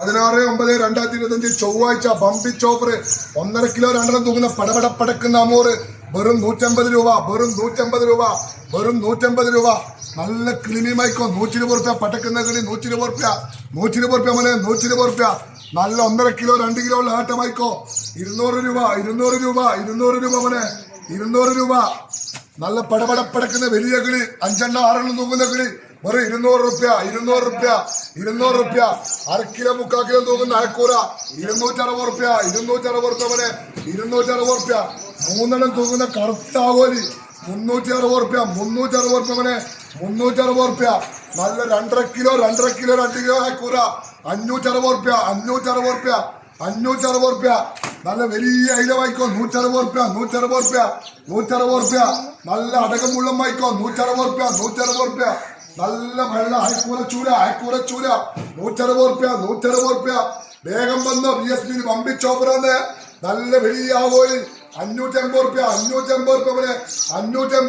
16/9/2025 ചൊവ്വാഴ്ച ബംബിച്ച് offer 1.5 kilo 2 തൂങ്ങുന്ന പടപടപ്പടക്കുന്ന അമൂറ് വെറും 150 രൂപ, വെറും 150 രൂപ, വെറും 150 രൂപ. നല്ല ക്ലിനിമായിക്കോ. 120 റുപ്യ പടക്കുന്ന കിളി, 120 റുപ്യ, 120 റുപ്യ മോനെ, 120 റുപ്യ. നല്ല 1.5 കിലോ 2 കിലോ ഉള്ള ആട്ടമായിക്കോ. 200 രൂപ, 200 രൂപ, 200 രൂപ മോനെ, 200 രൂപ. നല്ല പടപടപ്പടക്കുന്ന വലിയ കിളി, 5 6 തൂങ്ങുന്ന കിളി വെറും 200 റുപ്യ, 200 റുപ്യ, 200 റുപ്യ. 1/2 കിലോ 3/4 കിലോ തൂങ്ങുന്ന അയക്കൂറ 260 റുപ്യ, 260 റുപ്യ മോനെ, 260 റുപ്യ. 3 തൂങ്ങുന്ന കറുത്ത ആവോലി 360 റുപ്യ, 360 റുപ്യ മോനെ, 360 റുപ്യ. നല്ല 2.5 കിലോ 2 കിലോ അയക്കൂറ 560 റുപ്യ, 560 റുപ്യ, 560 റുപ്യ. നല്ല വലിയ അയില വായിക്കോ 160 റുപ്യ, 160 റുപ്യ, 160 റുപ്യ. നല്ല അടകം മുള്ളം വായിക്കോ 160 റുപ്യ, 160 റുപ്യ. നല്ല വെള്ള അയക്കൂറ ചൂര 160 റുപ്യ, 160 റുപ്യ. വേഗം വന്നോ. BSP ബംബിച്ച് ഓഫറാണ്. നല്ല വലിയ ആവോലി 550 റുപ്യ, 550 റുപ്യ, 550.